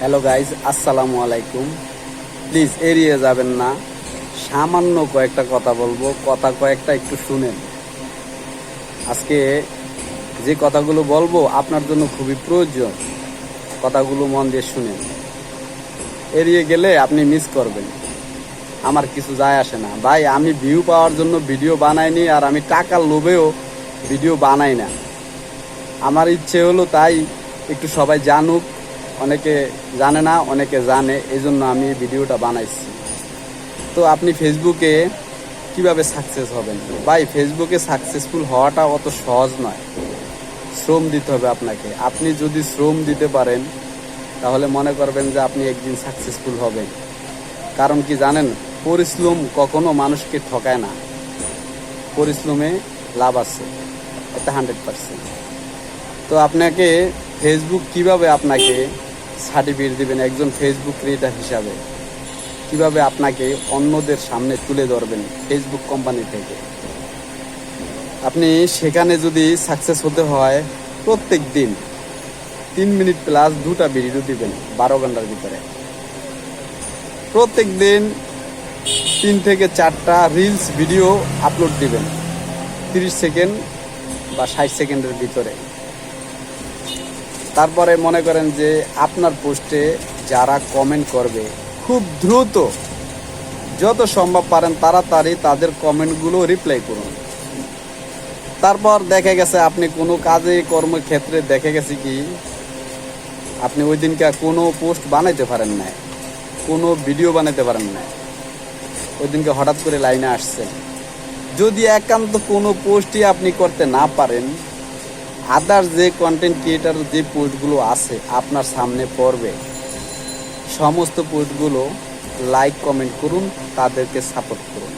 Hello guys, আসসালামু আলাইকুম। Please এড়িয়ে যাবেন না, সামান্য কয়েকটা কথা বলবো, কথা কয়েকটা একটু শুনেন। আজকে যে কথাগুলো বলবো আপনার জন্য খুবই প্রয়োজন, কথাগুলো মন দিয়ে শুনেন। এড়িয়ে গেলে আপনি মিস করবেন। আমার কিছু যায় আসে না ভাই, আমি ভিউ পাওয়ার জন্য ভিডিও বানাইনি, আর আমি টাকার লোভেও ভিডিও বানাই না। আমার ইচ্ছে হলো তাই একটু সবাই জানুক। অনেকে জানে না, অনেকে জানে, এই জন্য আমি এই ভিডিওটা বানাইছি। তো আপনি ফেসবুকে কিভাবে সাকসেস হবেন ভাই? ফেসবুকে সাকসেসফুল হওয়াটা অত সহজ নয়, শ্রম দিতে হবে আপনাকে। আপনি যদি শ্রম দিতে পারেন তাহলে মনে করবেন যে আপনি একদিন সাকসেসফুল হবেন। কারণ কি জানেন, পরিশ্রম কখনো মানুষকে ঠকায় না, পরিশ্রমে লাভ আছে, এটা 100%। তো আপনাকে ফেসবুক কিভাবে আপনাকে সার্টিফিকেট দিবেন একজন ফেসবুক ক্রিয়েটার হিসাবে, কিভাবে আপনাকে অন্যদের সামনে তুলে ধরবেন ফেসবুক কোম্পানি থেকে। আপনি সেখানে যদি সাকসেস হতে হয়, প্রত্যেক দিন 3 মিনিট প্লাস 2টা ভিডিও দিবেন 12 ঘন্টার ভিতরে। প্রত্যেক দিন 3 থেকে 4টা রিলস ভিডিও আপলোড দিবেন 30 সেকেন্ড বা 60 সেকেন্ডের ভিতরে। তারপরে মনে করেন যে আপনার পোস্টে যারা কমেন্ট করবে, খুব দ্রুত যত সম্ভব পারেন তাড়াতাড়ি তাদের কমেন্টগুলো রিপ্লাই করুন। তারপর দেখা গেছে আপনি কোনো কাজে কর্মক্ষেত্রে দেখা গেছে কি আপনি ওই দিনকে কোনো পোস্ট বানাইতে পারেন না, কোনো ভিডিও বানাইতে পারেন না, ওই দিনকে হঠাৎ করে লাইনে আসছেন। যদি একান্ত কোনো পোস্টই আপনি করতে না পারেন, আদার্স যে কন্টেন্ট ক্রিয়েটার যে পোস্টগুলো আছে আপনার সামনে পড়বে, সমস্ত পোস্টগুলো লাইক কমেন্ট করুন, তাদেরকে সাপোর্ট করুন।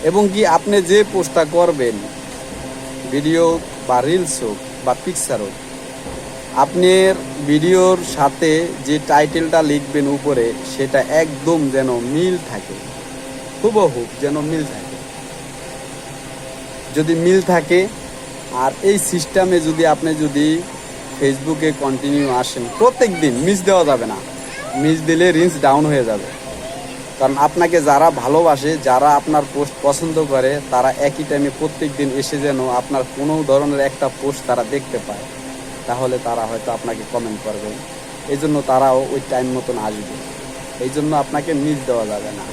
এবং কি আপনি যে পোস্টটা করবেন, ভিডিও বা রিলস হোক বা পিকচার হোক, আপনার ভিডিওর সাথে যে টাইটেলটা লিখবেন উপরে, সেটা একদম যেন মিল থাকে, হুবহু যেন মিল থাকে। যদি মিল থাকে, আর এই সিস্টেমে যদি আপনি ফেসবুকে কন্টিনিউ আসেন, প্রত্যেক দিন মিস দেওয়া যাবে না, মিস দিলে রিচ ডাউন হয়ে যাবে। কারণ আপনাকে যারা ভালোবাসে, যারা আপনার পোস্ট পছন্দ করে, তারা একই টাইমে প্রত্যেক দিন এসে যেন আপনার কোনো ধরনের একটা পোস্ট তারা দেখতে পায়, তাহলে তারা হয়তো আপনাকে কমেন্ট করবে। এই জন্য তারাও ওই টাইম মতন আসবে, এই জন্য আপনাকে মিস দেওয়া যাবে না।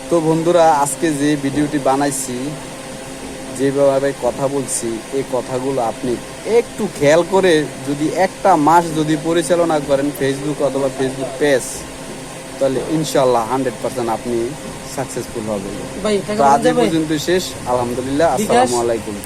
তো বন্ধুরা, আজকে যে ভিডিওটি বানাইছি, যেভাবে কথা বলছি, এই কথাগুলো আপনি একটু খেয়াল করে যদি একটা মাস যদি পরিচালনা করেন ফেসবুক অথবা ফেসবুক পেজ, তাহলে ইনশাল্লাহ 100% আপনি সাকসেসফুল হবেন। তো আজ পর্যন্ত শেষ। আলহামদুলিল্লাহ, আসসালামু আলাইকুম।